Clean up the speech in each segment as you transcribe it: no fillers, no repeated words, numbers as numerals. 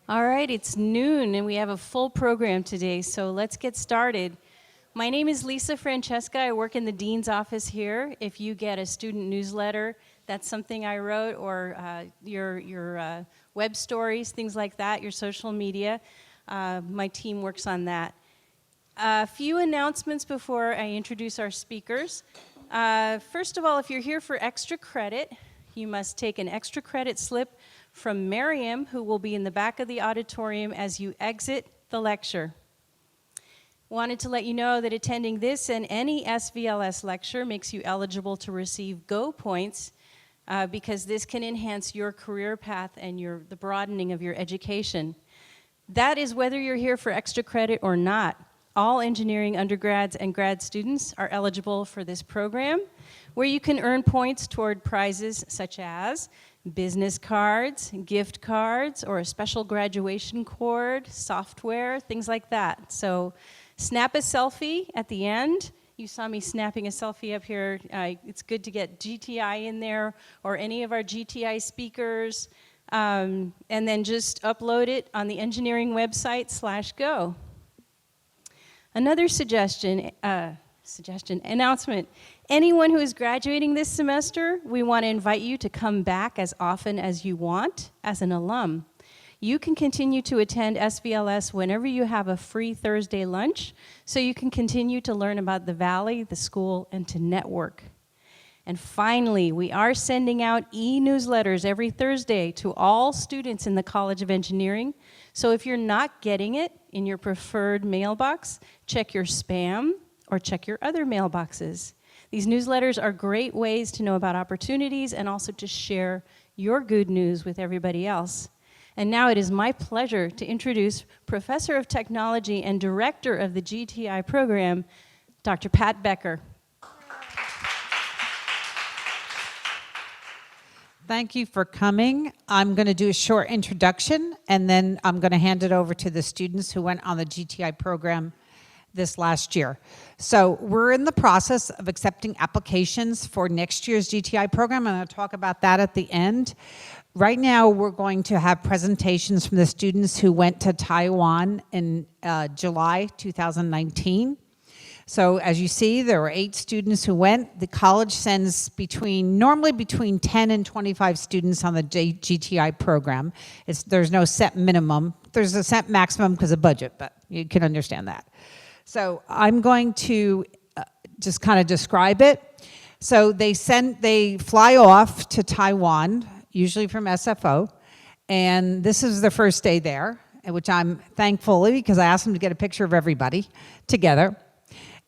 All right, it's noon and we have a full program today, so let's get started. My name is Lisa Francesca. I work in the Dean's office here. If you get a student newsletter, that's something I wrote, or your web stories, things like that, your social media, my team works on that. A few announcements before I introduce our speakers. First of all, if you're here for extra credit, you must take an extra credit slip from Miriam, who will be in the back of the auditorium as you exit the lecture. Wanted to let you know that attending this and any SVLS lecture makes you eligible to receive GO points because this can enhance your career path and the broadening of your education. That is whether you're here for extra credit or not. All engineering undergrads and grad students are eligible for this program, where you can earn points toward prizes such as business cards, gift cards, or a special graduation cord, software, things like that. So snap a selfie at the end. You saw me snapping a selfie up here. It's good to get GTI in there or any of our GTI speakers, and then just upload it on the engineering website /go. Another announcement. Anyone who is graduating this semester, we want to invite you to come back as often as you want as an alum. You can continue to attend SVLS whenever you have a free Thursday lunch, so you can continue to learn about the Valley, the school, and to network. And finally, we are sending out e-newsletters every Thursday to all students in the College of Engineering. So if you're not getting it in your preferred mailbox, check your spam or check your other mailboxes. These newsletters are great ways to know about opportunities and also to share your good news with everybody else. And now it is my pleasure to introduce Professor of Technology and Director of the GTI program, Dr. Pat Backer. Thank you for coming. I'm going to do a short introduction, and then I'm going to hand it over to the students who went on the GTI program this last year. So we're in the process of accepting applications for next year's GTI program, and I'll talk about that at the end. Right now, we're going to have presentations from the students who went to Taiwan in July 2019. So as you see, there were 8 students who went. The college sends normally between 10 and 25 students on the GTI program. There's no set minimum. There's a set maximum because of budget, but you can understand that. So I'm going to just kind of describe it. So they fly off to Taiwan, usually from SFO, and this is the first day there, which I'm thankful because I asked them to get a picture of everybody together.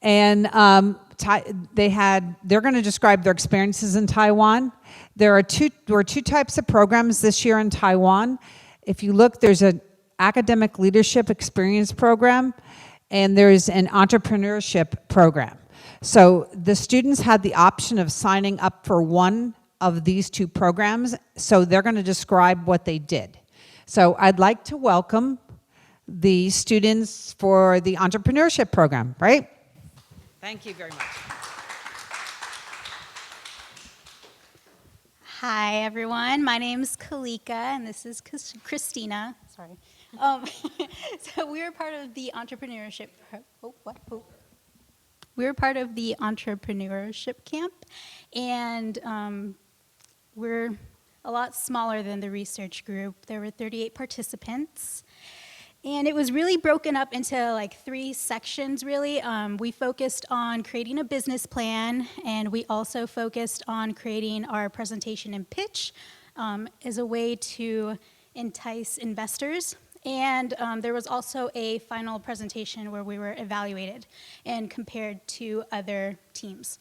And they're going to describe their experiences in Taiwan. There were two types of programs this year in Taiwan. If you look, there's an academic leadership experience program, and there's an entrepreneurship program. So the students had the option of signing up for one of these 2 programs, so they're going to describe what they did. So I'd like to welcome the students for the entrepreneurship program, right? Thank you very much. Hi, everyone. My name's Kalika, and this is Christina. Sorry. So we were part of the entrepreneurship. We were part of the entrepreneurship camp, and we're a lot smaller than the research group. There were 38 participants. And it was really broken up into like 3 sections, really. We focused on creating a business plan, and we also focused on creating our presentation and pitch as a way to entice investors. And there was also a final presentation where we were evaluated and compared to other teams.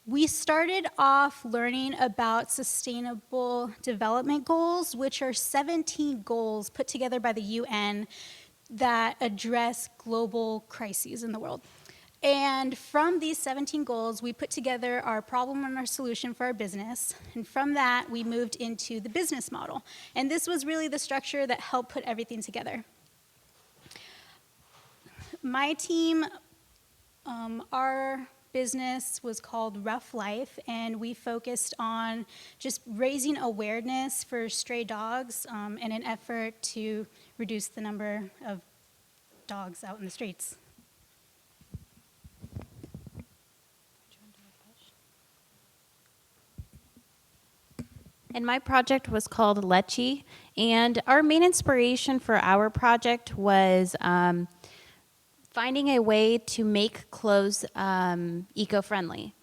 We started off learning about sustainable development goals, which are 17 goals put together by the UN that address global crises in the world. And from these 17 goals, we put together our problem and our solution for our business. And from that, we moved into the business model. And this was really the structure that helped put everything together. My team, our business was called Rough Life, and we focused on just raising awareness for stray dogs in an effort to reduce the number of dogs out in the streets. And my project was called Lechi, and our main inspiration for our project was finding a way to make clothes eco-friendly,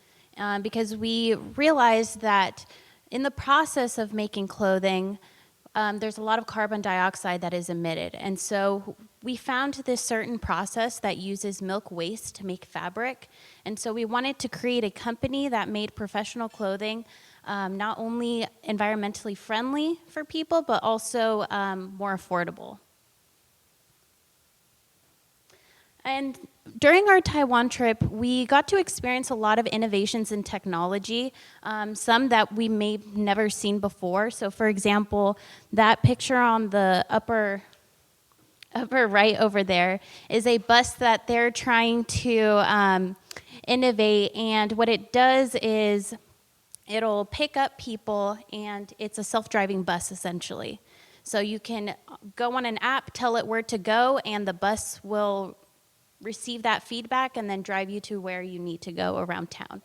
because we realized that in the process of making clothing, there's a lot of carbon dioxide that is emitted. And so we found this certain process that uses milk waste to make fabric. And so we wanted to create a company that made professional clothing not only environmentally friendly for people, but also more affordable. And during our Taiwan trip, we got to experience a lot of innovations in technology, some that we may have never seen before. So for example, that picture on the upper right over there is a bus that they're trying to innovate. And what it does is it'll pick up people, and it's a self-driving bus essentially. So you can go on an app, tell it where to go, and the bus will receive that feedback and then drive you to where you need to go around town.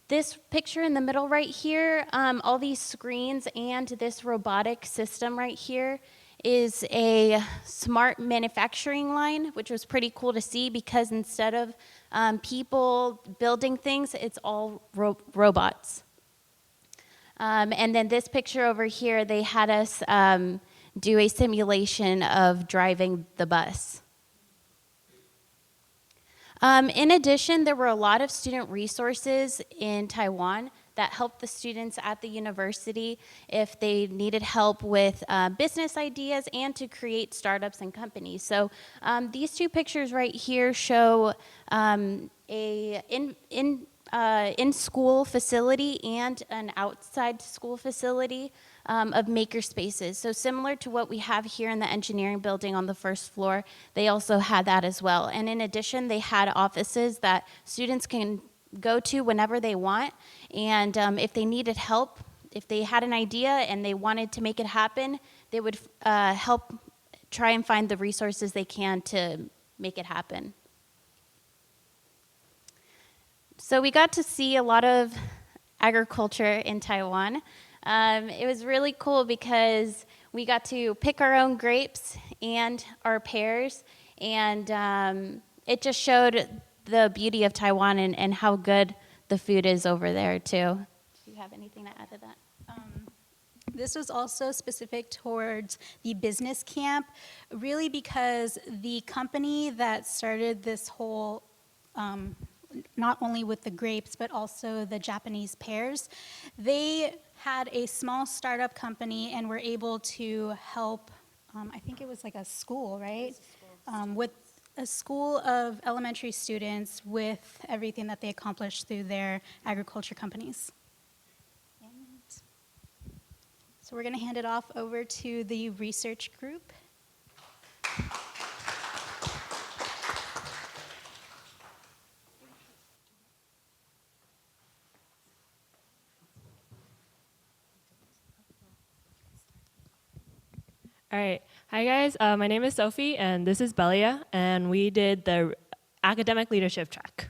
This picture in the middle right here, all these screens and this robotic system right here is a smart manufacturing line, which was pretty cool to see because instead of people building things, it's all robots. And then this picture over here, they had us do a simulation of driving the bus. In addition, there were a lot of student resources in Taiwan that helped the students at the university if they needed help with business ideas and to create startups and companies. So these two pictures right here show a in-school facility and an outside school facility of maker spaces. So similar to what we have here in the engineering building on the first floor, they also had that as well. And in addition, they had offices that students can go to whenever they want. And if they needed help, if they had an idea and they wanted to make it happen, they would help try and find the resources they can to make it happen. So we got to see a lot of agriculture in Taiwan. It was really cool because we got to pick our own grapes and our pears, and it just showed the beauty of Taiwan and how good the food is over there too. Do you have anything to add to that? This was also specific towards the business camp, really because the company that started this whole not only with the grapes, but also the Japanese pears. They had a small startup company and were able to help, I think it was like a school, right? With a school of elementary students with everything that they accomplished through their agriculture companies. And so we're going to hand it off over to the research group. All right. Hi, guys. My name is Sophie, and this is Belia, and we did the academic leadership track.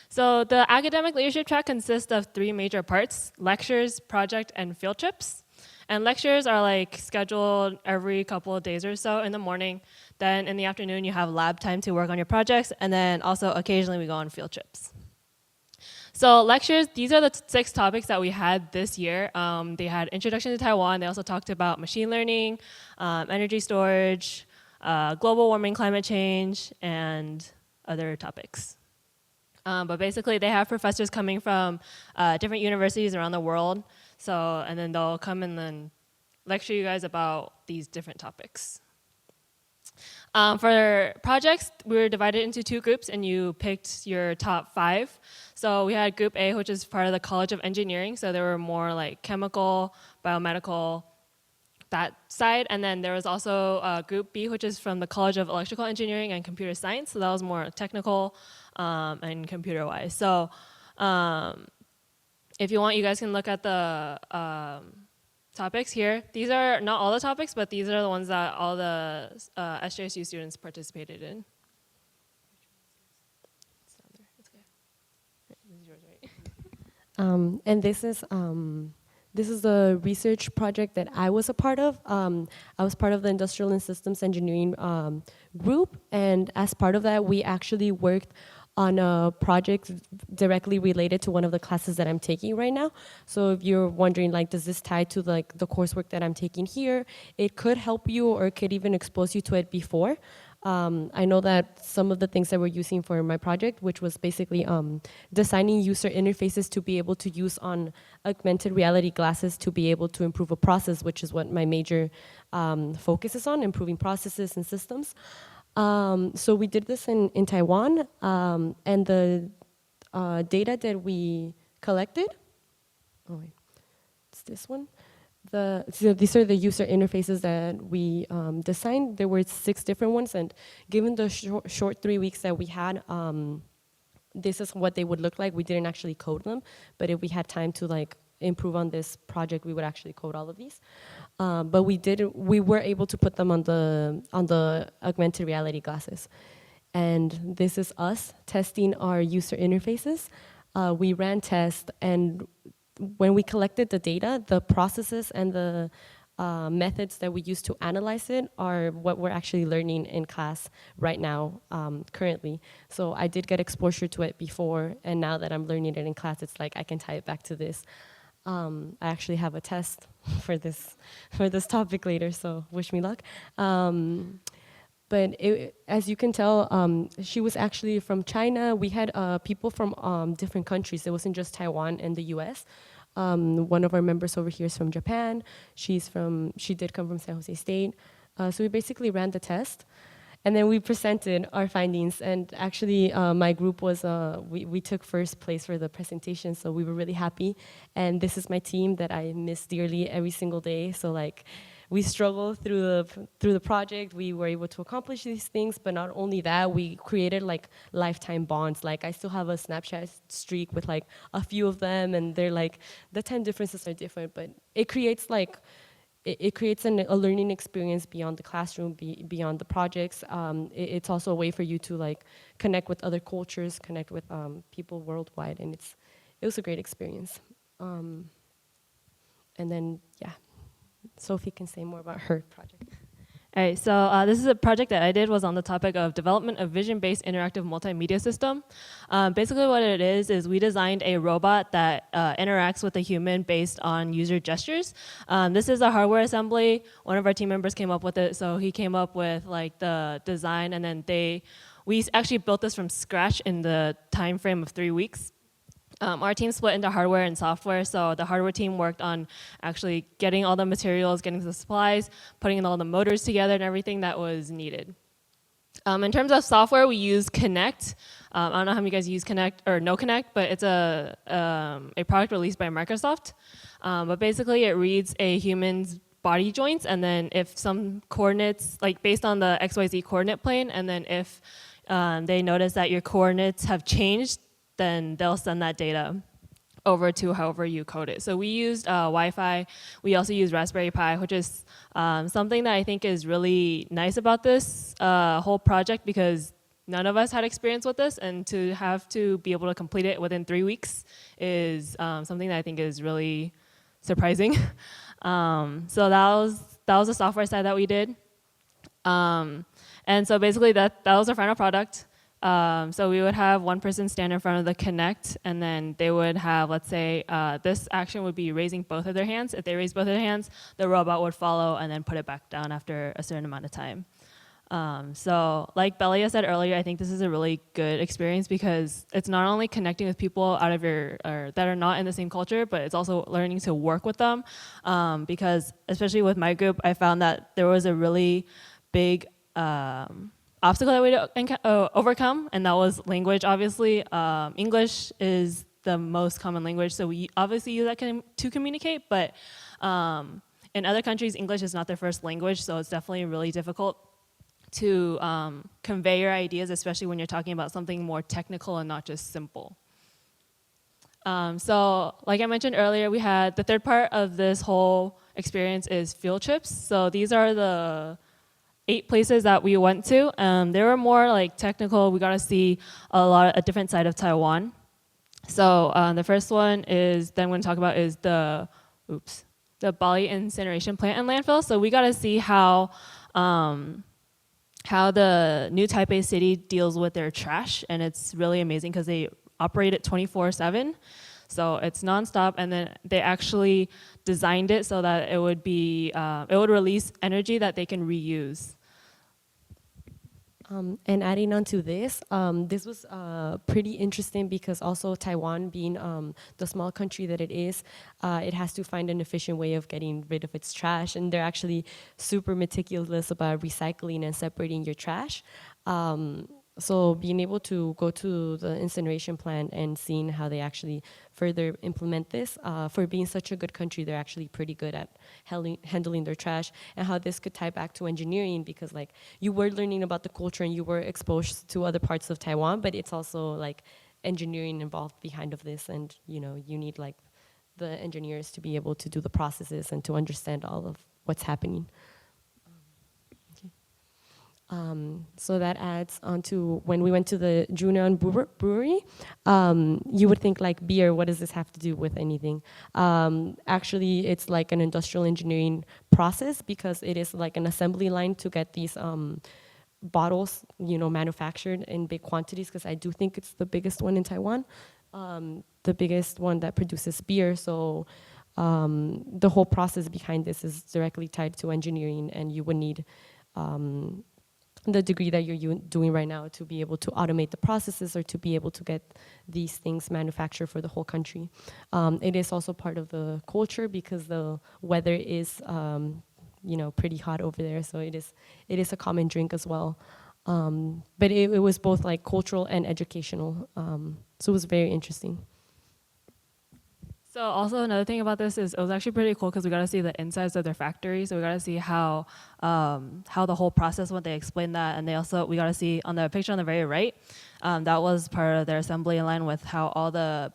So the academic leadership track consists of 3 major parts: lectures, project, and field trips. And lectures are like scheduled every couple of days or so in the morning. Then in the afternoon, you have lab time to work on your projects, and then also occasionally we go on field trips. So lectures, these are the 6 topics that we had this year. They had Introduction to Taiwan. They also talked about machine learning, energy storage, global warming, climate change, and other topics. But basically, they have professors coming from different universities around the world. So, and then they'll come and then lecture you guys about these different topics. For projects, we were divided into 2 groups, and you picked your top 5. So we had Group A, which is part of the College of Engineering. So there were more like chemical, biomedical that side. And then there was also Group B, which is from the College of Electrical Engineering and Computer Science. So that was more technical and computer-wise. So if you want, you guys can look at the topics here. These are not all the topics, but these are the ones that all the SJSU students participated in. And this is the research project that I was a part of. I was part of the Industrial and Systems Engineering group, and as part of that, we actually worked on a project directly related to one of the classes that I'm taking right now. So if you're wondering, like, does this tie to like the coursework that I'm taking here? It could help you, or it could even expose you to it before. I know that some of the things that we're using for my project, which was basically designing user interfaces to be able to use on augmented reality glasses to be able to improve a process, which is what my major focus is on, improving processes and systems. So we did this in Taiwan, and the data that we collected, oh wait, it's this one. So these are the user interfaces that we designed. There were 6 different ones, and given the short 3 weeks that we had, this is what they would look like. We didn't actually code them, but if we had time to like improve on this project, we would actually code all of these. But we were able to put them on the augmented reality glasses. And this is us testing our user interfaces. We ran tests, and when we collected the data, the processes and the methods that we use to analyze it are what we're actually learning in class right now, currently. So I did get exposure to it before, and now that I'm learning it in class, it's like I can tie it back to this. I actually have a test for this topic later, so wish me luck. But as you can tell, she was actually from China. We had people from different countries. It wasn't just Taiwan and the US. One of our members over here is from Japan. She did come from San Jose State. So we basically ran the test. And then we presented our findings. And actually, my group was, we took first place for the presentation. So we were really happy. And this is my team that I miss dearly every single day. So like, we struggled through the project. We were able to accomplish these things, but not only that, we created like lifetime bonds. Like I still have a Snapchat streak with like a few of them, and they're like, the time differences are different, but it creates like, it creates a learning experience beyond the classroom, beyond the projects. It's also a way for you to like connect with other cultures, connect with people worldwide, and it was a great experience. And then, yeah. Sophie can say more about her project. All right, so this is a project that I did, was on the topic of development of vision-based interactive multimedia system. Basically what it is we designed a robot that interacts with a human based on user gestures. This is a hardware assembly. One of our team members came up with it, so he came up with like the design, and then we actually built this from scratch in the time frame of 3 weeks. Our team split into hardware and software, so the hardware team worked on actually getting all the materials, getting the supplies, putting all the motors together and everything that was needed. In terms of software, we use Connect. I don't know how many of you guys use Connect or know Connect, but it's a product released by Microsoft. But basically, it reads a human's body joints, and then if some coordinates, like based on the XYZ coordinate plane, and then if they notice that your coordinates have changed, then they'll send that data over to however you code it. So we used Wi-Fi. We also used Raspberry Pi, which is something that I think is really nice about this whole project, because none of us had experience with this, and to have to be able to complete it within 3 weeks is something that I think is really surprising. So that was the software side that we did. And so basically that was our final product. So we would have one person stand in front of the Connect, and then they would have, let's say, this action would be raising both of their hands. If they raise both of their hands, the robot would follow and then put it back down after a certain amount of time. So like Belia said earlier, I think this is a really good experience because it's not only connecting with people that are not in the same culture, but it's also learning to work with them. Because especially with my group, I found that there was a really big obstacle that we had to overcome, and that was language, obviously. English is the most common language, so we obviously use that to communicate, but in other countries, English is not their first language, so it's definitely really difficult to convey your ideas, especially when you're talking about something more technical and not just simple. So like I mentioned earlier, we had the third part of this whole experience is field trips. So these are the 8 places that we went to. They were more like technical. We got to see a different side of Taiwan. So the first one is then I'm going to talk about is the Bali incineration plant and landfill. So we got to see how the new Taipei city deals with their trash, and it's really amazing because they operate it 24/7. So it's nonstop, and then they actually designed it so that it would be it would release energy that they can reuse. And adding on to this, this was pretty interesting because also Taiwan being the small country that it is, it has to find an efficient way of getting rid of its trash, and they're actually super meticulous about recycling and separating your trash. So being able to go to the incineration plant and seeing how they actually further implement this, for being such a good country, they're actually pretty good at handling their trash, and how this could tie back to engineering, because like you were learning about the culture and you were exposed to other parts of Taiwan, but it's also like engineering involved behind of this, and you know, you need like the engineers to be able to do the processes and to understand all of what's happening. So that adds on to when we went to the Junon Brewery, you would think like beer, what does this have to do with anything? Actually, it's like an industrial engineering process because it is like an assembly line to get these bottles, you know, manufactured in big quantities, because I do think it's the biggest one in Taiwan, the biggest one that produces beer. So the whole process behind this is directly tied to engineering, and you would need the degree that you're doing right now to be able to automate the processes or to be able to get these things manufactured for the whole country. It is also part of the culture because the weather is, you know, pretty hot over there, so it is a common drink as well. But it was both like cultural and educational, so it was very interesting. So also another thing about this is it was actually pretty cool because we got to see the insides of their factory. So we got to see how the whole process went. They explained that, and we got to see on the picture on the very right, that was part of their assembly line with how all the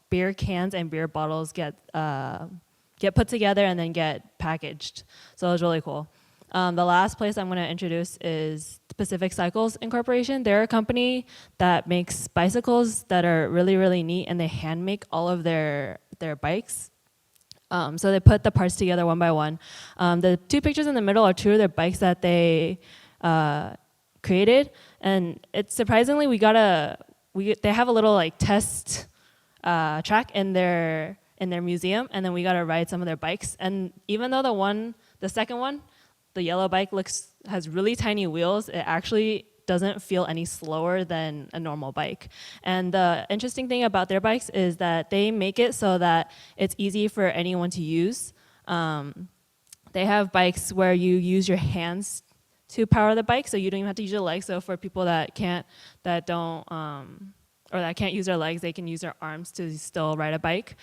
beer cans and beer bottles get put together and then get packaged. So it was really cool. The last place I'm going to introduce is Pacific Cycles Incorporation. They're a company that makes bicycles that are really, really neat, and they hand make all of their bikes. So they put the parts together one by one. The 2 pictures in the middle are 2 of their bikes that they created, and it's surprisingly they have a little like test track in their museum, and then we got to ride some of their bikes. And even though the second one, the yellow bike has really tiny wheels, it actually doesn't feel any slower than a normal bike. And the interesting thing about their bikes is that they make it so that it's easy for anyone to use. They have bikes where you use your hands to power the bike, so you don't even have to use your legs. So for people that can't use their legs, they can use their arms to still ride a bike.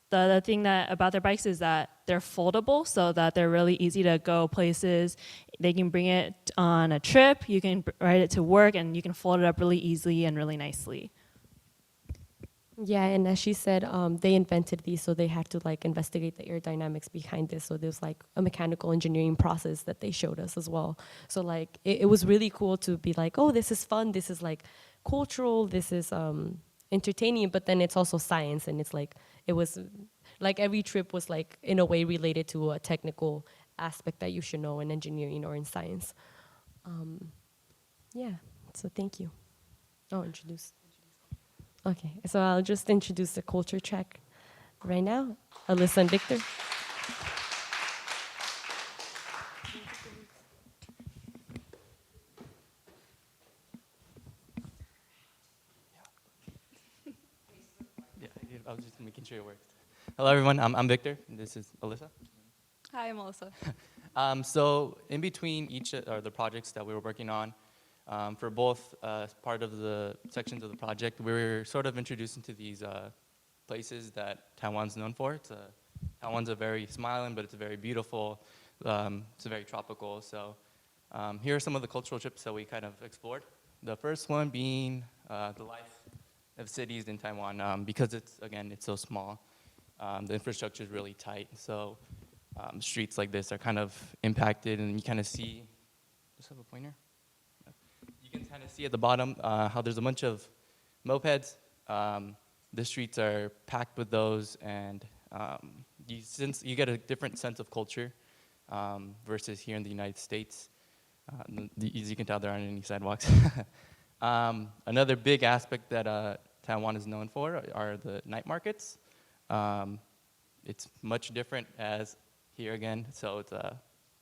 The other thing about their bikes is that they're foldable, so that they're really easy to go places. They can bring it on a trip, you can ride it to work, and you can fold it up really easily and really nicely. Yeah, and as she said, they invented these, so they had to like investigate the aerodynamics behind this. So there's like a mechanical engineering process that they showed us as well. So like it was really cool to be like, oh, this is fun, this is like cultural, this is entertaining, but then it's also science, and it's like, it was like every trip was like in a way related to a technical aspect that you should know in engineering or in science. Yeah, so thank you. Oh, introduce. Okay, so I'll just introduce the culture track right now. Alyssa and Victor. Yeah, I was just making sure it worked. Hello, everyone. I'm Victor. This is Alyssa. Hi, I'm Melissa. So in between each of the projects that we were working on, for both part of the sections of the project, we were sort of introduced into these places that Taiwan's known for. It's Taiwan's a very smiling, but it's very beautiful. It's very tropical. So here are some of the cultural trips that we kind of explored. The first one being the life of cities in Taiwan. Because it's so small, the infrastructure is really tight. So streets like this are kind of impacted, and you kind of see, just have a pointer? You can kind of see at the bottom how there's a bunch of mopeds. The streets are packed with those, and since you get a different sense of culture versus here in the United States. As you can tell, there aren't any sidewalks. Another big aspect that Taiwan is known for are the night markets. It's much different as here again, so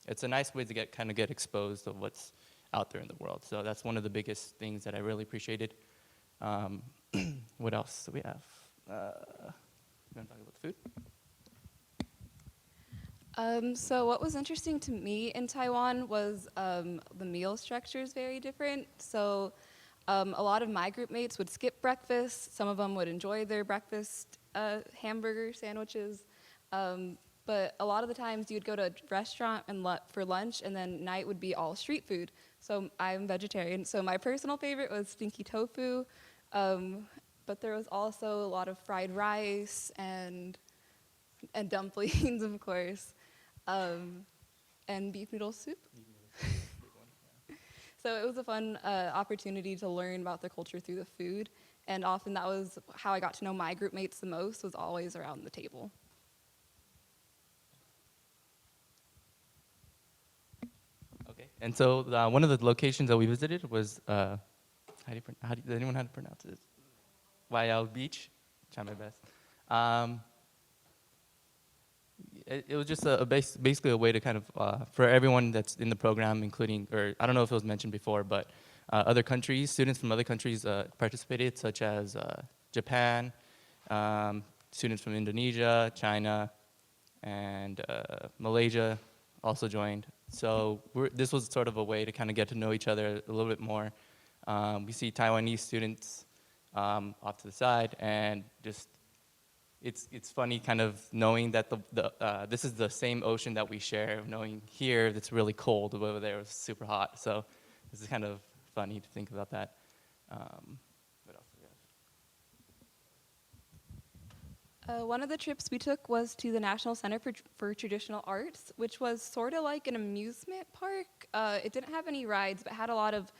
it's a nice way to get exposed to what's out there in the world. So that's one of the biggest things that I really appreciated. What else do we have? You want to talk about the food? So what was interesting to me in Taiwan was the meal structure is very different. So a lot of my group mates would skip breakfast. Some of them would enjoy their breakfast hamburger sandwiches. But a lot of the times you'd go to a restaurant and for lunch, and then night would be all street food. So I'm vegetarian. So my personal favorite was stinky tofu. But there was also a lot of fried rice and dumplings, of course. And beef noodle soup. So it was a fun opportunity to learn about the culture through the food, and often that was how I got to know my group mates the most, was always around the table. Okay, and so one of the locations that we visited was, does anyone know how to pronounce this? Waiao Beach, try my best. It was just basically a way to kind of, for everyone that's in the program, including, or I don't know if it was mentioned before, but other countries, students from other countries participated, such as Japan, students from Indonesia, China, and Malaysia also joined. So this was sort of a way to kind of get to know each other a little bit more. We see Taiwanese students off to the side, and just it's funny kind of knowing that this is the same ocean that we share, knowing here it's really cold, over there it's super hot. So this is kind of funny to think about that. What else do we have? One of the trips we took was to the National Center for Traditional Arts, which was sort of like an amusement park. It didn't have any rides, but had a lot of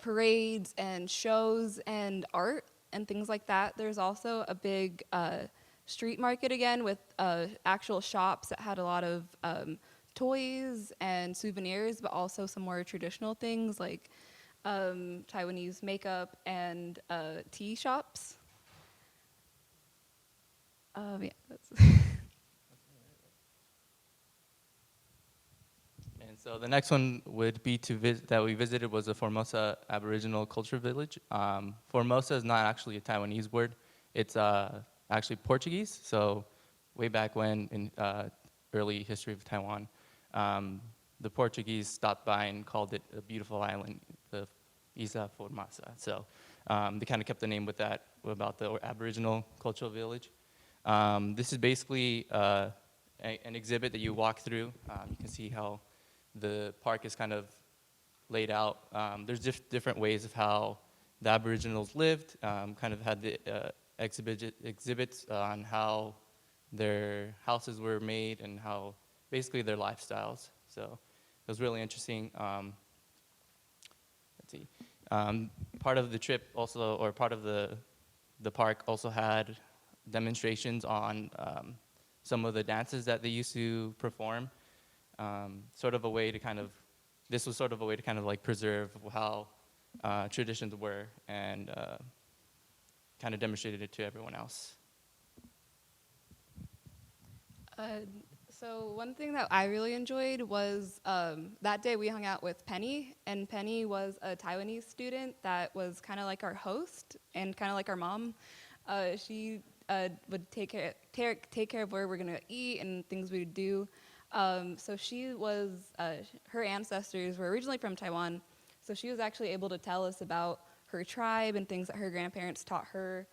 parades and shows and art and things like that. There's also a big street market again with actual shops that had a lot of toys and souvenirs, but also some more traditional things like Taiwanese makeup and tea shops. Yeah, that's And so the next one would be that we visited was the Formosa Aboriginal Culture Village. Formosa is not actually a Taiwanese word. It's actually Portuguese. So way back when in early history of Taiwan, the Portuguese stopped by and called it a beautiful island, the Isa Formosa. So they kind of kept the name with that, about the Aboriginal Cultural Village. This is basically an exhibit that you walk through. You can see how the park is kind of laid out. There's different ways of how the Aboriginals lived, kind of had the exhibits on how their houses were made and how basically their lifestyles. So it was really interesting. Let's see. Part of the trip also, or part of the park also had demonstrations on some of the dances that they used to perform. Sort of a way to kind of, this was sort of a way to kind of like preserve how traditions were and kind of demonstrated it to everyone else. So one thing that I really enjoyed was that day we hung out with Penny, and Penny was a Taiwanese student that was kind of like our host and kind of like our mom. She would take care of where we're gonna eat and things we would do. So she was, her ancestors were originally from Taiwan, so she was actually able to tell us about her tribe and things that her grandparents taught her.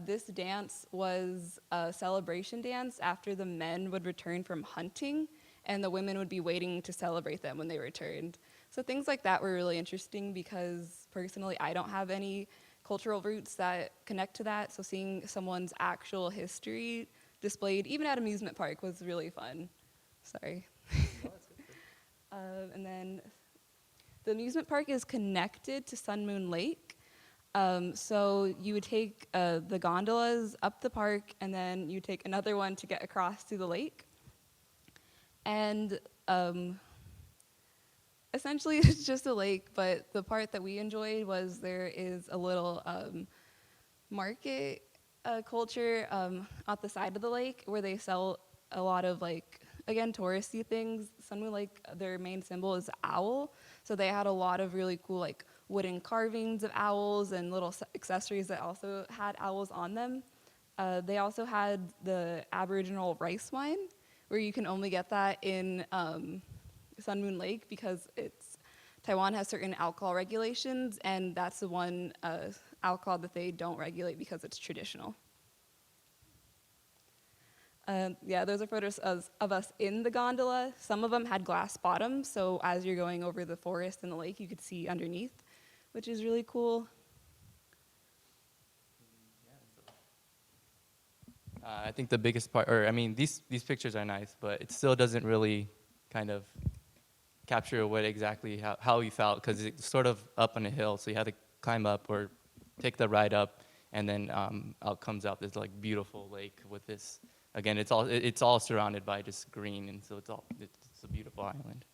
This dance was a celebration dance after the men would return from hunting, and the women would be waiting to celebrate them when they returned. So things like that were really interesting because personally I don't have any cultural roots that connect to that, so seeing someone's actual history displayed, even at amusement park, was really fun. Sorry. And then the amusement park is connected to Sun Moon Lake. So you would take the gondolas up the park, and then you take another one to get across to the lake. And essentially it's just a lake, but the part that we enjoyed was there is a little market culture at the side of the lake where they sell a lot of, like, again, touristy things. Sun Moon Lake, their main symbol is owl, so they had a lot of really cool, like, wooden carvings of owls and little accessories that also had owls on them. They also had the Aboriginal rice wine, where you can only get that in Sun Moon Lake because Taiwan has certain alcohol regulations, and that's the one alcohol that they don't regulate because it's traditional. Yeah, those are photos of us in the gondola. Some of them had glass bottoms, so as you're going over the forest and the lake, you could see underneath, which is really cool. I think the biggest part, or I mean, these pictures are nice, but it still doesn't really kind of capture what exactly how you felt, because it's sort of up on a hill, so you had to climb up or take the ride up, and then out comes out this, like, beautiful lake with this. Again, it's all surrounded by just green, and so it's a beautiful island.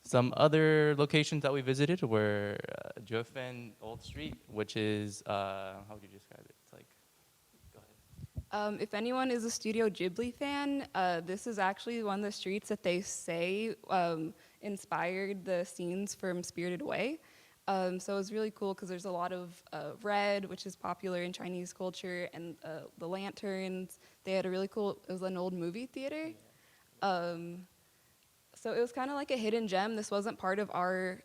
Some other locations that we visited were Jofen Old Street, which is how would you describe it? It's like, go ahead. If anyone is a Studio Ghibli fan, this is actually one of the streets that they say inspired the scenes from Spirited Away. So it was really cool because there's a lot of red, which is popular in Chinese culture, and the lanterns. They had a really cool, it was an old movie theater. So it was kind of like a hidden gem. This wasn't part of our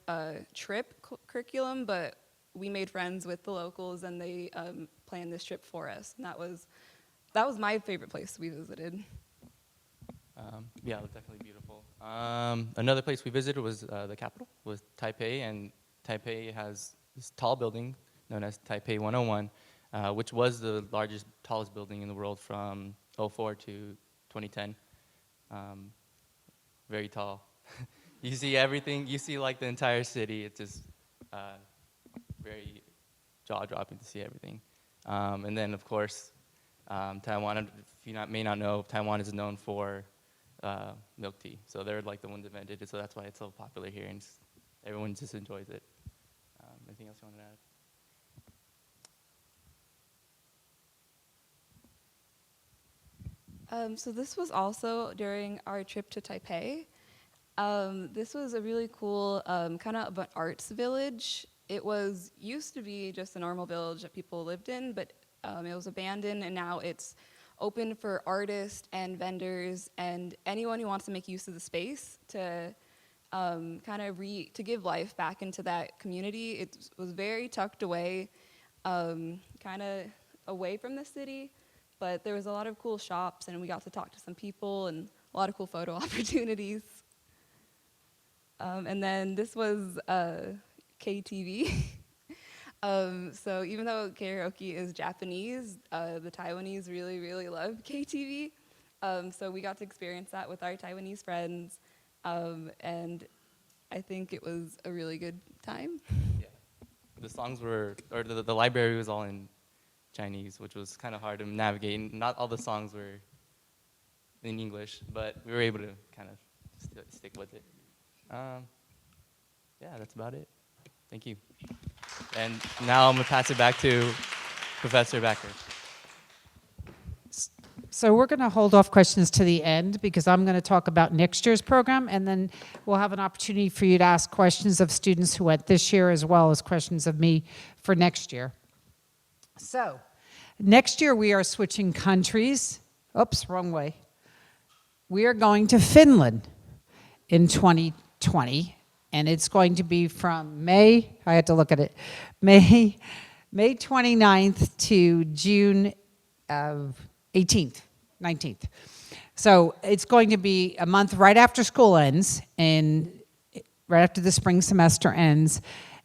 trip curriculum, but we made friends with the locals, and they planned this trip for us. And that was my favorite place we visited. Yeah, it was definitely beautiful. Another place we visited was the capital, was Taipei, and Taipei has this tall building known as Taipei 101, which was the tallest building in the world from 2004 to 2010. Very tall. You see everything. You see, like, the entire city. It's just very jaw-dropping to see everything. And then, of course, Taiwan. If you may not know, Taiwan is known for milk tea. So they're, like, the ones that invented it. So that's why it's so popular here, and everyone just enjoys it. Anything else you want to add? So this was also during our trip to Taipei. This was a really cool kind of an arts village. It used to be just a normal village that people lived in, but it was abandoned, and now it's open for artists and vendors and anyone who wants to make use of the space to to give life back into that community. It was very tucked away, kind of away from the city, but there was a lot of cool shops, and we got to talk to some people and a lot of cool photo opportunities. And then this was KTV. So even though karaoke is Japanese, the Taiwanese really, really love KTV. So we got to experience that with our Taiwanese friends. And I think it was a really good time. Yeah. The songs the library was all in Chinese, which was kind of hard to navigate. Not all the songs were in English, but we were able to kind of stick with it. Yeah, that's about it. Thank you. And now I'm going to pass it back to Professor Backer. So we're going to hold off questions to the end because I'm going to talk about next year's program, and then we'll have an opportunity for you to ask questions of students who went this year as well as questions of me for next year. So next year we are switching countries. Oops, wrong way. We are going to Finland in 2020, and it's going to be from May 20 May 29th to June 18th, 19th. So it's going to be a month right after school ends, and right after the spring semester ends.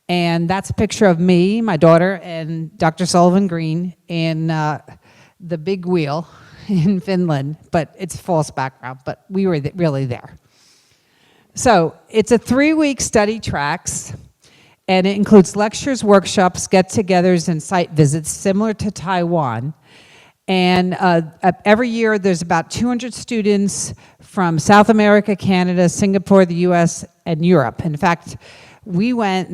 And that's a picture of me, my daughter, and Dr. Sullivan Green in the big wheel in Finland, but it's false background, but we were really there. So it's a 3-week study tracks, and it includes lectures, workshops, get-togethers, and site visits similar to Taiwan. And every year there's about 200 students from South America, Canada, Singapore, the US, and Europe. In fact, we went,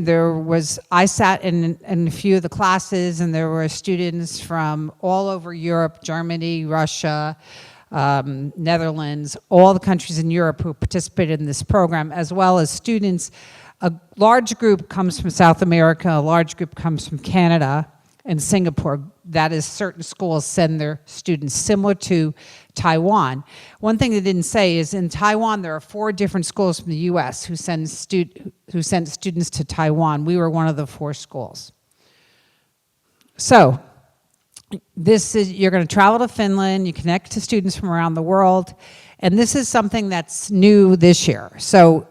I sat in a few of the classes, and there were students from all over Europe, Germany, Russia, Netherlands, all the countries in Europe who participated in this program, as well as students. A large group comes from South America, a large group comes from Canada and Singapore. That is, certain schools send their students, similar to Taiwan. One thing they didn't say is in Taiwan, there are 4 different schools from the US who send students to Taiwan. We were one of the 4 schools. So, you're going to travel to Finland, you connect to students from around the world, and this is something that's new this year. So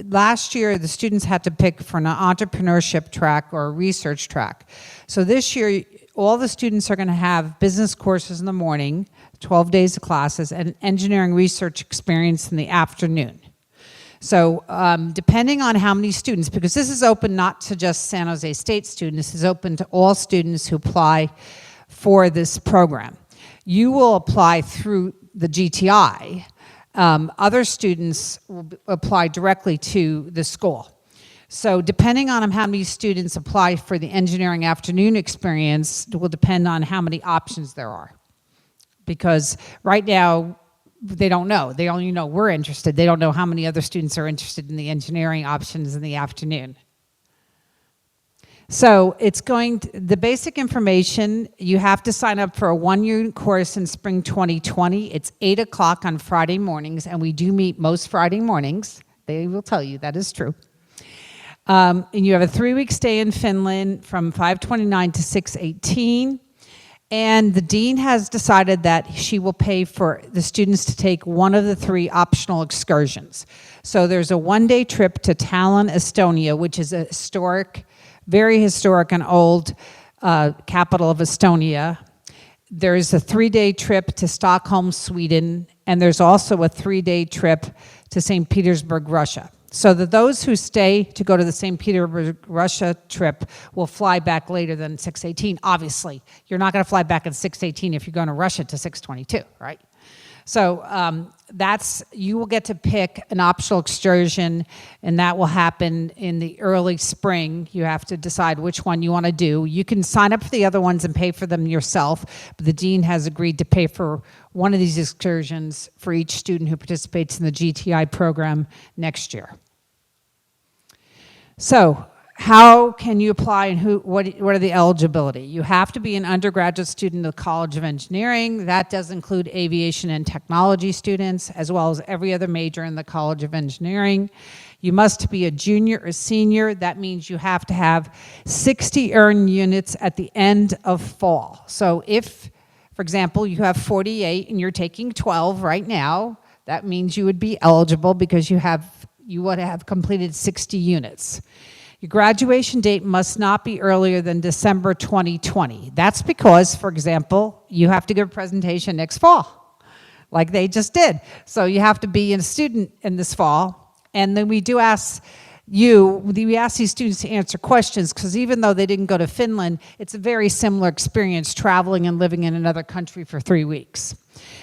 last year, the students had to pick for an entrepreneurship track or a research track. So this year, all the students are going to have business courses in the morning, 12 days of classes, and engineering research experience in the afternoon. So depending on how many students, because this is open not to just San Jose State students, this is open to all students who apply for this program. You will apply through the GTI. Other students will apply directly to the school. So depending on how many students apply for the engineering afternoon experience, it will depend on how many options there are. Because right now, they don't know. They only know we're interested. They don't know how many other students are interested in the engineering options in the afternoon. So the basic information, you have to sign up for a 1-unit course in spring 2020. It's 8 o'clock on Friday mornings, and we do meet most Friday mornings. They will tell you that is true. And you have a 3-week stay in Finland from 5/29 to 6/18. And the dean has decided that she will pay for the students to take one of the 3 optional excursions. So there's a 1-day trip to Tallinn, Estonia, which is a very historic and old capital of Estonia. There's a 3-day trip to Stockholm, Sweden, and there's also a 3-day trip to St. Petersburg, Russia. So that those who stay to go to the St. Petersburg, Russia trip will fly back later than 6/18. Obviously, you're not going to fly back at 6/18 if you're going to Russia to 6/22, right? So you will get to pick an optional excursion, and that will happen in the early spring. You have to decide which one you want to do. You can sign up for the other ones and pay for them yourself, but the dean has agreed to pay for one of these excursions for each student who participates in the GTI program next year. So how can you apply, and what are the eligibility? You have to be an undergraduate student of the College of Engineering. That does include aviation and technology students, as well as every other major in the College of Engineering. You must be a junior or senior. That means you have to have 60 earned units at the end of fall. So if, for example, you have 48 and you're taking 12 right now, that means you would be eligible because you would have completed 60 units. Your graduation date must not be earlier than December 2020. That's because, for example, you have to give a presentation next fall, like they just did. So you have to be a student in this fall. And then we ask these students to answer questions, because even though they didn't go to Finland, it's a very similar experience traveling and living in another country for 3 weeks.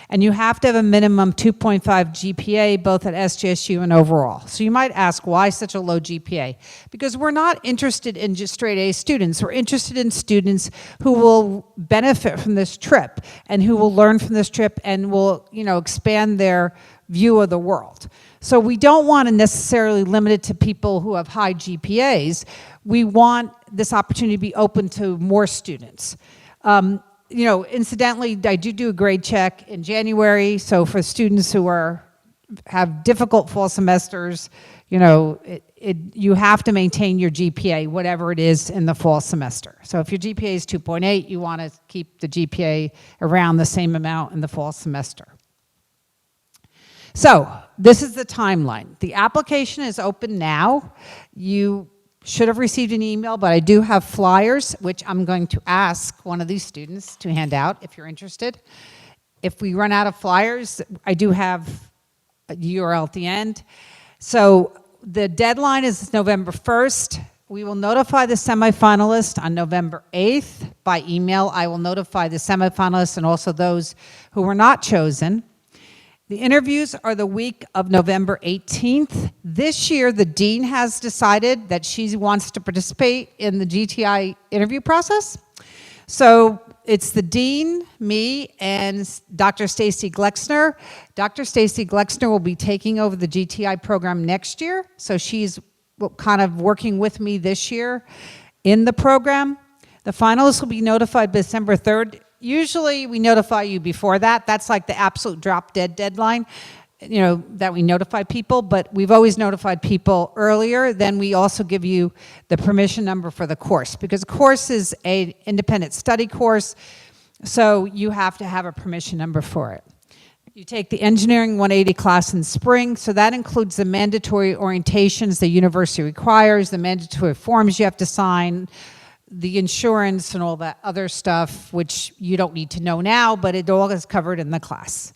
And you have to have a minimum 2.5 GPA, both at SJSU and overall. So you might ask, why such a low GPA? Because we're not interested in just straight A students. We're interested in students who will benefit from this trip and who will learn from this trip and will, expand their view of the world. So we don't want to necessarily limit it to people who have high GPAs. We want this opportunity to be open to more students. Incidentally, I do a grade check in January. So for students who are, have difficult fall semesters, you know, you have to maintain your GPA, whatever it is in the fall semester. So if your GPA is 2.8, you want to keep the GPA around the same amount in the fall semester. So this is the timeline. The application is open now. You should have received an email, but I do have flyers, which I'm going to ask one of these students to hand out if you're interested. If we run out of flyers, I do have a URL at the end. So the deadline is November 1st. We will notify the semifinalists on November 8th by email. I will notify the semifinalists and also those who were not chosen. The interviews are the week of November 18th. This year, the dean has decided that she wants to participate in the GTI interview process. So it's the dean, me, and Dr. Stacy Glexner. Dr. Stacy Glexner will be taking over the GTI program next year. So she's kind of working with me this year in the program. The finalists will be notified December 3rd. Usually we notify you before that. That's like the absolute drop dead deadline, you know, that we notify people, but we've always notified people earlier. Then we also give you the permission number for the course, because the course is an independent study course, so you have to have a permission number for it. You take the Engineering 180 class in spring, so that includes the mandatory orientations the university requires, the mandatory forms you have to sign, the insurance and all that other stuff, which you don't need to know now, but it all is covered in the class.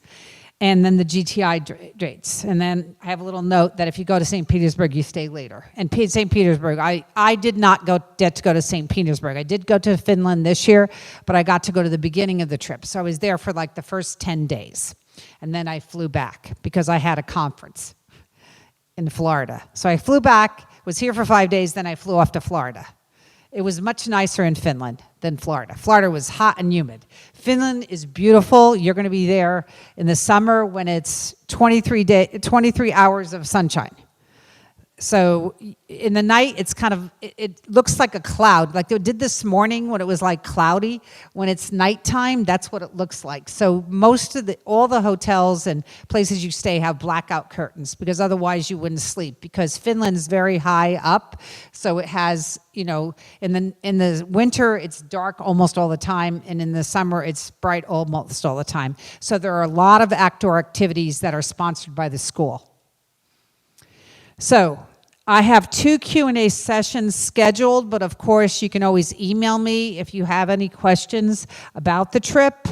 And then the GTI dates. And then I have a little note that if you go to St. Petersburg, you stay later. And St. Petersburg, I did not get to go to St. Petersburg. I did go to Finland this year, but I got to go to the beginning of the trip. So I was there for like the first 10 days. And then I flew back because I had a conference in Florida. So I flew back, was here for 5 days, then I flew off to Florida. It was much nicer in Finland than Florida. Florida was hot and humid. Finland is beautiful. You're going to be there in the summer when it's 23 hours of sunshine. So in the night, it's kind of, it looks like a cloud. Like they did this morning when it was like cloudy. When it's nighttime, that's what it looks like. So most of all the hotels and places you stay have blackout curtains because otherwise you wouldn't sleep, because Finland's very high up. So it has, you know, in the winter, it's dark almost all the time. And in the summer, it's bright almost all the time. So there are a lot of outdoor activities that are sponsored by the school. So I have 2 Q&A sessions scheduled, but of course you can always email me if you have any questions about the trip.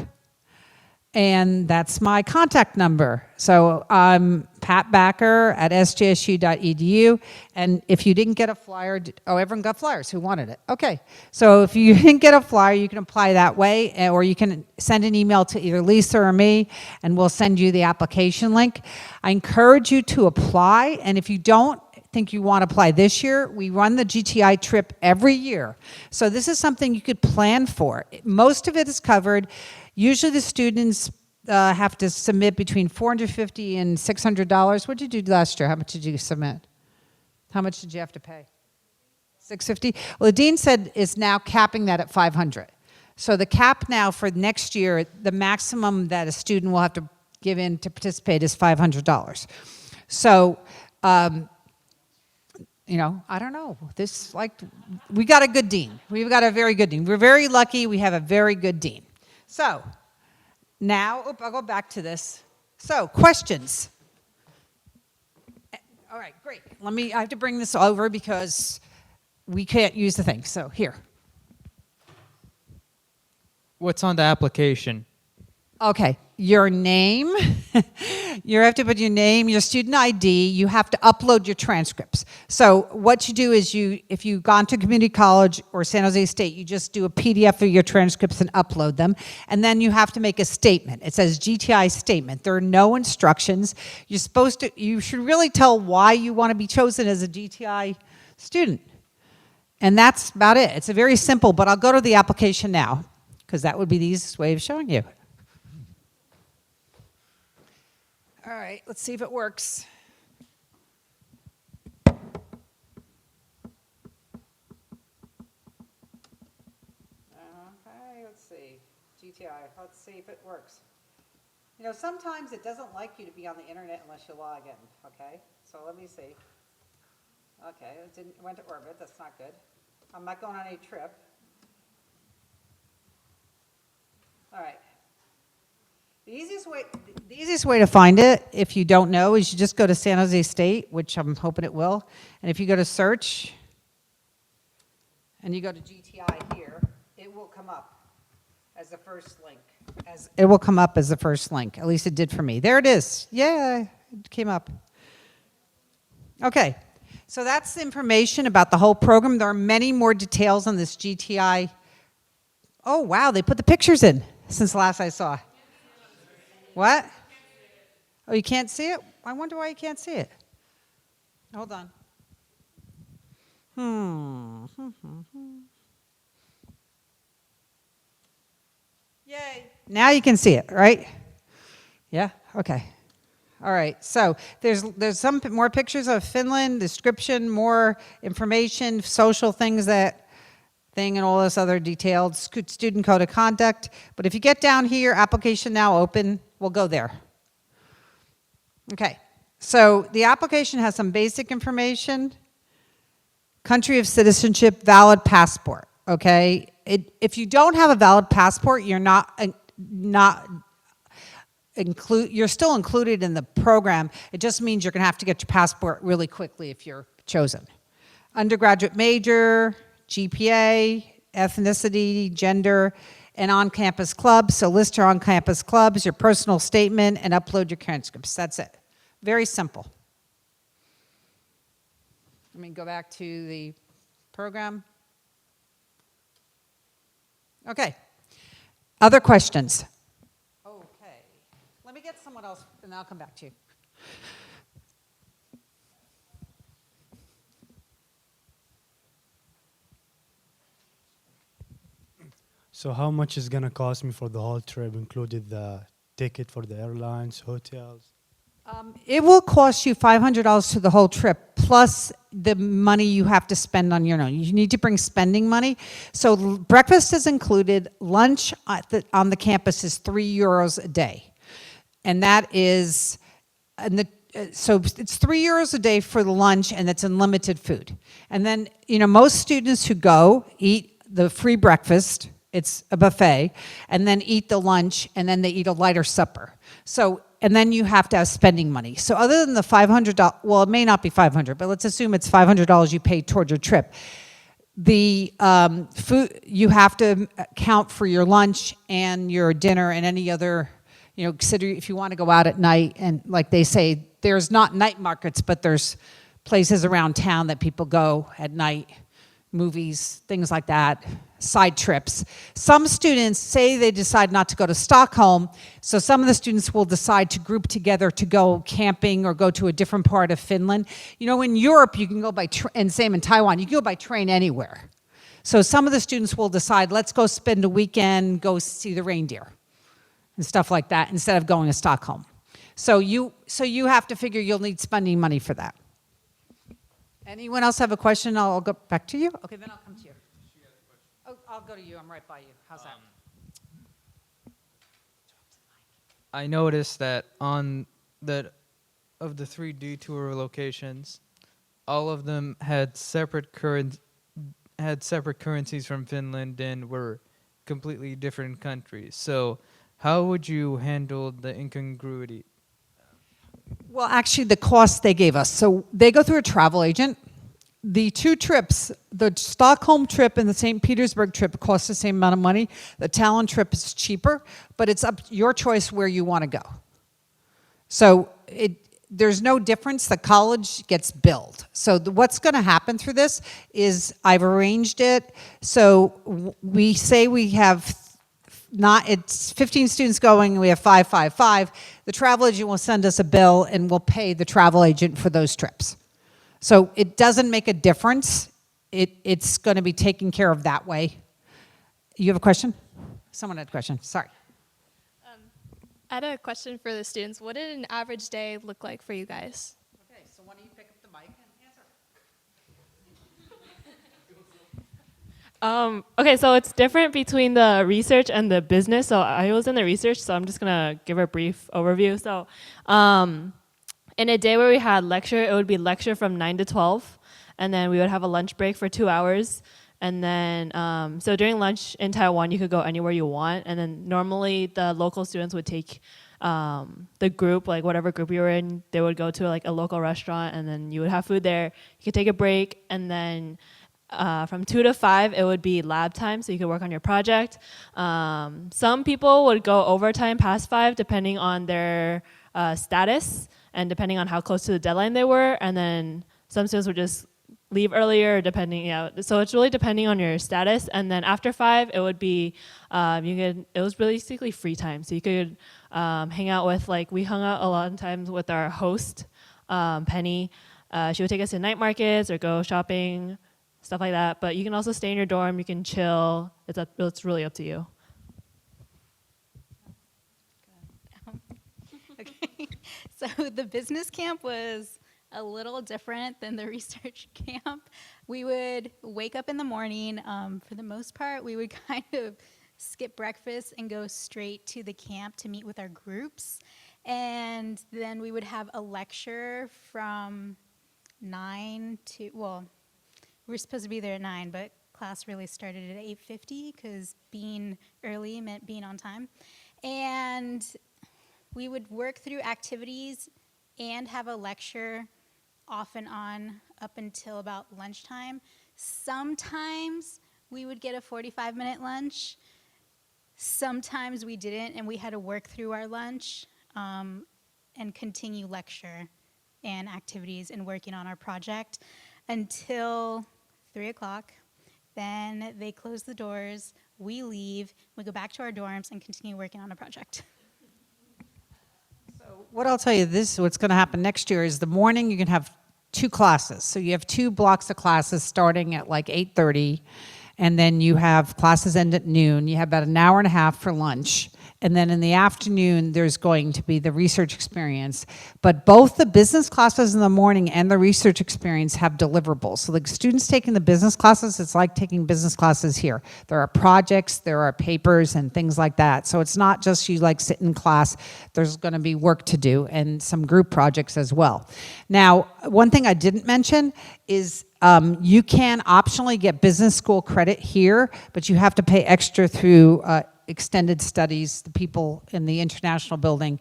And that's my contact number. So I'm Pat Backer at sjsu.edu. And if you didn't get a flyer, oh, everyone got flyers. Who wanted it? Okay. So if you didn't get a flyer, you can apply that way, or you can send an email to either Lisa or me, and we'll send you the application link. I encourage you to apply, and if you don't think you want to apply this year, we run the GTI trip every year. So this is something you could plan for. Most of it is covered. Usually the students have to submit between $450 and $600. What did you do last year? How much did you submit? How much did you have to pay? $650? Well, the dean said is now capping that at $500. So the cap now for next year, the maximum that a student will have to give in to participate is $500. So, you know, I don't know. This, like, we got a good dean. We've got a very good dean. We're very lucky we have a very good dean. So now, I'll go back to this. So questions. All right, great. I have to bring this over because we can't use the thing. So here. What's on the application? Okay, your name. You have to put your name, your student ID. You have to upload your transcripts. So what you do is if you've gone to community college or San Jose State, you just do a PDF of your transcripts and upload them. And then you have to make a statement. It says GTI statement. There are no instructions. You should really tell why you want to be chosen as a GTI student. And that's about it. It's a very simple, but I'll go to the application now because that would be the easiest way of showing you. All right, let's see if it works. Okay, let's see. GTI, let's see if it works. You know, sometimes it doesn't like you to be on the internet unless you log in, okay? So let me see. Okay, it went to orbit, that's not good. I'm not going on any trip. All right. The easiest way to find it, if you don't know, is you just go to San Jose State, which I'm hoping it will. And if you go to search, and you go to GTI here, it will come up as the first link. It will come up as the first link. At least it did for me. There it is. Yeah, it came up. Okay, so that's the information about the whole program. There are many more details on this GTI. Oh, wow, they put the pictures in since the last I saw. What? Oh, you can't see it? I wonder why you can't see it. Hold on. Yay. Now you can see it, right? Yeah? Okay. All right. So there's some more pictures of Finland, description, more information, social things and all this other detailed student code of conduct. But if you get down here, application now open, we'll go there. Okay. So the application has some basic information. Country of citizenship, valid passport, okay? If you don't have a valid passport, you're you're still included in the program. It just means you're gonna have to get your passport really quickly if you're chosen. Undergraduate major, GPA, ethnicity, gender, and on-campus clubs. So list your on-campus clubs, your personal statement, and upload your transcripts. That's it. Very simple. Let me go back to the program. Okay. Other questions? Okay. Let me get someone else, and I'll come back to you. So how much is going to cost me for the whole trip, included the ticket for the airlines, hotels? It will cost you $500 to the whole trip, plus the money you have to spend on your own. You need to bring spending money. So breakfast is included. Lunch on the campus is €3 a day. And that is, so it's €3 a day for the lunch, and it's unlimited food. And then, most students who go eat the free breakfast, it's a buffet, and then eat the lunch, and then they eat a lighter supper. So, and then you have to have spending money. So other than the $500, well, it may not be $500, but let's assume it's $500 you paid toward your trip. The food, you have to account for your lunch and your dinner and any other, consider if you want to go out at night, and like they say, there's not night markets, but there's places around town that people go at night, movies, things like that, side trips. Some students say they decide not to go to Stockholm, so some of the students will decide to group together to go camping or go to a different part of Finland. In Europe, you can go by and same in Taiwan, you can go by train anywhere. So some of the students will decide, let's go spend a weekend, go see the reindeer and stuff like that, instead of going to Stockholm. So you have to figure you'll need spending money for that. Anyone else have a question? I'll go back to you. Okay, then I'll come to you. Oh, I'll go to you. I'm right by you. How's that? I noticed that of the 3 detour locations, all of them had separate currencies from Finland and were completely different countries. So how would you handle the incongruity? Well, actually, the cost they gave us. So they go through a travel agent. The 2 trips, the Stockholm trip and the St. Petersburg trip, cost the same amount of money. The Tallinn trip is cheaper, but it's up to your choice where you want to go. So there's no difference. The college gets billed. So what's going to happen through this is I've arranged it. So we say we have it's 15 students going, and we have 5, 5, 5. The travel agent will send us a bill, and we'll pay the travel agent for those trips. So it doesn't make a difference. It's going to be taken care of that way. You have a question? Someone had a question. Sorry. I had a question for the students. What did an average day look like for you guys? Okay, so why don't you pick up the mic and answer? Okay, so it's different between the research and the business. So I was in the research, so I'm just gonna give a brief overview. So in a day where we had lecture, it would be lecture from 9 to 12, and then we would have a lunch break for 2 hours. And then, so during lunch in Taiwan, you could go anywhere you want. And then normally the local students would take the group, like whatever group you were in, they would go to like a local restaurant, and then you would have food there. You could take a break, and then from 2 to 5, it would be lab time, so you could work on your project. Some people would go overtime past 5, depending on their status and depending on how close to the deadline they were. And then some students would just leave earlier, depending, so it's really depending on your status. And then after 5, it would be, it was basically free time. So you could hang out with, like, we hung out a lot of times with our host, Penny. She would take us to night markets or go shopping, stuff like that. But you can also stay in your dorm, you can chill. It's really up to you. Okay, so the business camp was a little different than the research camp. We would wake up in the morning. For the most part, we would kind of skip breakfast and go straight to the camp to meet with our groups. And then we would have a lecture from 9 to, well, we were supposed to be there at 9, but class really started at 8:50 because being early meant being on time. And we would work through activities and have a lecture off and on up until about lunchtime. Sometimes we would get a 45-minute lunch. Sometimes we didn't, and we had to work through our lunch and continue lecture and activities and working on our project until 3 o'clock. Then they close the doors, we leave, we go back to our dorms and continue working on a project. What I'll tell you, what's going to happen next year is the morning you can have 2 classes. So you have 2 blocks of classes starting at like 8:30, and then you have classes end at noon. You have about an hour and a half for lunch. And then in the afternoon, there's going to be the research experience. But both the business classes in the morning and the research experience have deliverables. So the students taking the business classes, it's like taking business classes here. There are projects, there are papers, and things like that. So it's not just you like sit in class. There's going to be work to do and some group projects as well. Now, one thing I didn't mention is you can optionally get business school credit here, but you have to pay extra through extended studies, the people in the international building.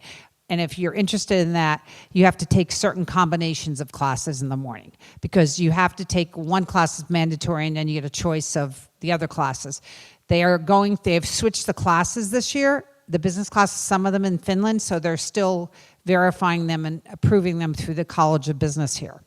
And if you're interested in that, you have to take certain combinations of classes in the morning, because you have to take one class is mandatory and then you get a choice of the other classes. They've switched the classes this year, the business classes, some of them in Finland, so they're still verifying them and approving them through the College of Business here.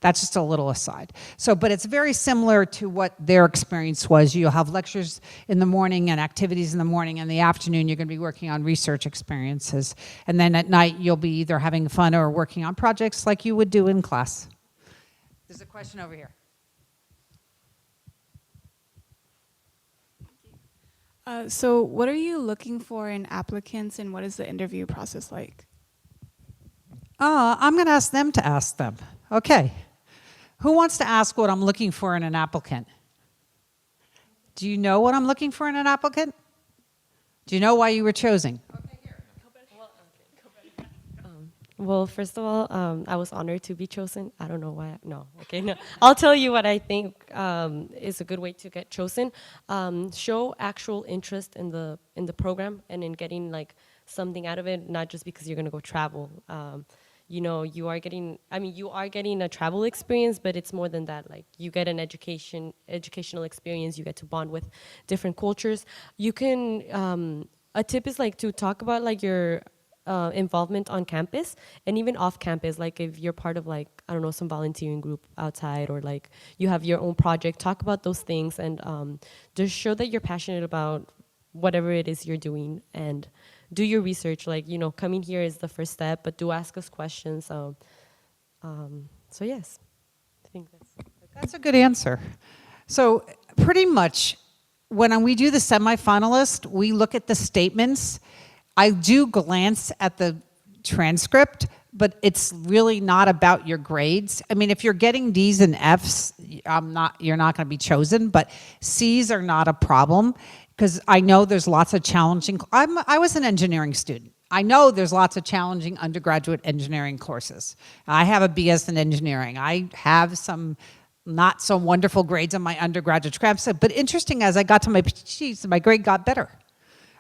That's just a little aside. So, but it's very similar to what their experience was. You'll have lectures in the morning and activities in the morning. In the afternoon, you're going to be working on research experiences. And then at night, you'll be either having fun or working on projects like you would do in class. There's a question over here. So what are you looking for in applicants, and what is the interview process like? I'm going to ask them to ask them. Okay. Who wants to ask what I'm looking for in an applicant? Do you know what I'm looking for in an applicant? Do you know why you were chosen? Well, first of all, I was honored to be chosen. I don't know why. No. I'll tell you what I think is a good way to get chosen. Show actual interest in the program and in getting like something out of it, not just because you're going to go travel. You are getting a travel experience, but it's more than that. Like, you get an educational experience. You get to bond with different cultures. You can. A tip is like to talk about like your involvement on campus and even off campus. Like if you're part of like, I don't know, some volunteering group outside, or like you have your own project, talk about those things and just show that you're passionate about whatever it is you're doing, and do your research. Like, coming here is the first step, but do ask us questions. So yes, I think that's a good answer. So pretty much when we do the semifinalist, we look at the statements. I do glance at the transcript, but it's really not about your grades. I mean, if you're getting D's and F's, you're not going to be chosen, but C's are not a problem because I know there's lots of challenging, I was an engineering student. I know there's lots of challenging undergraduate engineering courses. I have a BS in engineering. I have some not so wonderful grades on my undergraduate transcript, but interesting, as I got to my PhDs, my grade got better.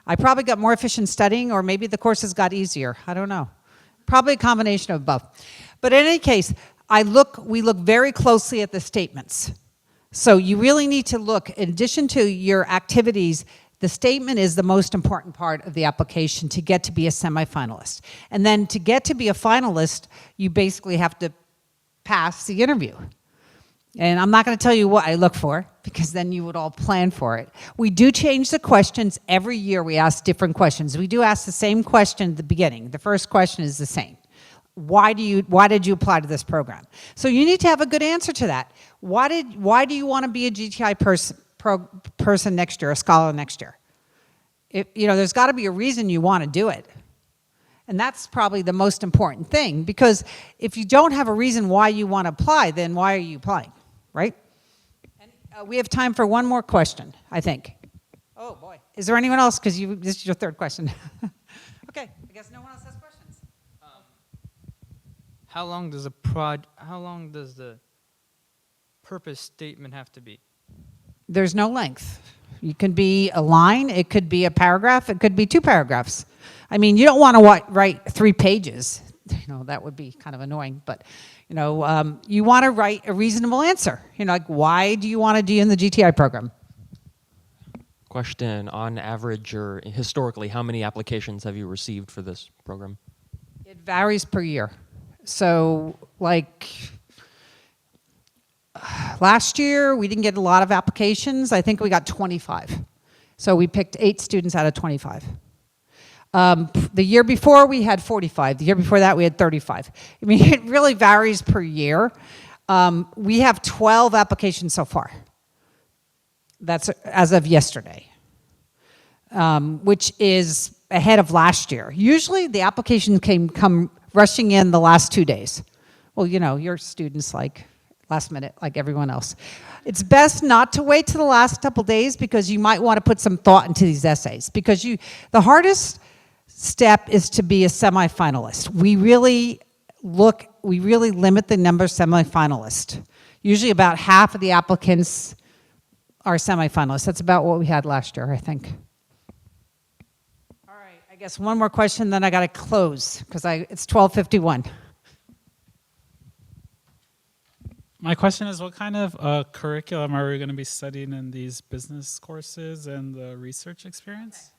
I probably got more efficient studying, or maybe the courses got easier. I don't know. Probably a combination of both. But in any case, we look very closely at the statements. So you really need to look, in addition to your activities, the statement is the most important part of the application to get to be a semifinalist. And then to get to be a finalist, you basically have to pass the interview. And I'm not going to tell you what I look for, because then you would all plan for it. We do change the questions. Every year we ask different questions. We do ask the same question at the beginning. The first question is the same. Why did you apply to this program? So you need to have a good answer to that. Why do you want to be a GTI person next year, a scholar next year? There's got to be a reason you want to do it. And that's probably the most important thing, because if you don't have a reason why you want to apply, then why are you applying, right? And we have time for one more question, I think. Oh boy, is there anyone else? Because this is your third question. Okay, I guess no one else has questions. How long does the purpose statement have to be? There's no length. You can be a line, it could be a paragraph, it could be 2 paragraphs. I mean, you don't want to write 3 pages. That would be kind of annoying. But, you want to write a reasonable answer. Like, why do you want to be in the GTI program? Question, on average or historically, how many applications have you received for this program? It varies per year. So, like, last year, we didn't get a lot of applications. I think we got 25. So we picked 8 students out of 25. The year before, we had 45. The year before that, we had 35. I mean, it really varies per year. We have 12 applications so far. That's as of yesterday, which is ahead of last year. Usually, the applications come rushing in the last 2 days. Well, your students last minute, like everyone else. It's best not to wait to the last couple days, because you might want to put some thought into these essays, because the hardest step is to be a semifinalist. We really limit the number of semifinalists. Usually about half of the applicants are semifinalists. That's about what we had last year, I think. All right, I guess one more question, then I got to close, because it's 12:51. My question is, what kind of curriculum are we going to be studying in these business courses and the research experience?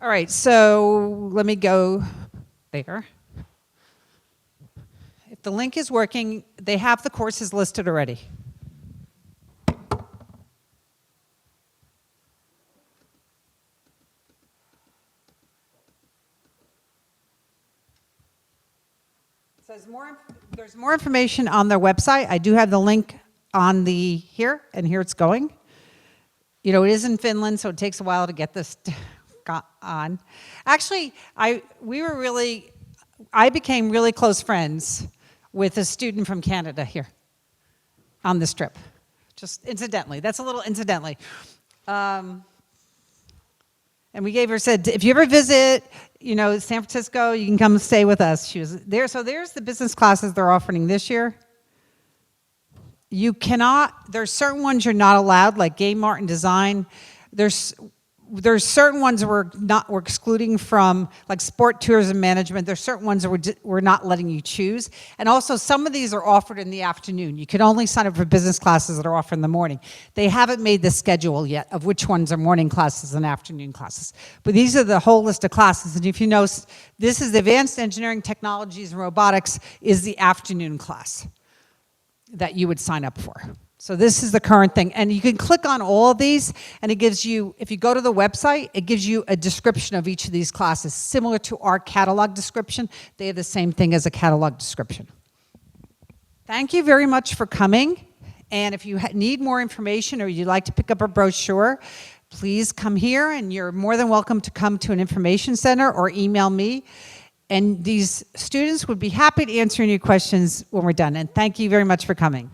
All right, so let me go there. If the link is working, they have the courses listed already. There's more information on their website. I do have the link on here, and here it's going. It is in Finland, so it takes a while to get this on. Actually, I became really close friends with a student from Canada here on this trip. Just incidentally. That's a little incidentally. And we said, if you ever visit, San Francisco, you can come stay with us. She was there. So there's the business classes they're offering this year. There's certain ones you're not allowed, like game art and design. There's certain ones we're excluding from, like sport tourism management. There's certain ones that we're not letting you choose. And also, some of these are offered in the afternoon. You can only sign up for business classes that are offered in the morning. They haven't made the schedule yet of which ones are morning classes and afternoon classes. But these are the whole list of classes. And if you know, this is Advanced Engineering Technologies and Robotics is the afternoon class that you would sign up for. So this is the current thing. And you can click on all of these, and it gives you, if you go to the website, it gives you a description of each of these classes. Similar to our catalog description, they have the same thing as a catalog description. Thank you very much for coming. And if you need more information or you'd like to pick up a brochure, please come here, and you're more than welcome to come to an information center or email me. And these students would be happy to answer any questions when we're done. And thank you very much for coming.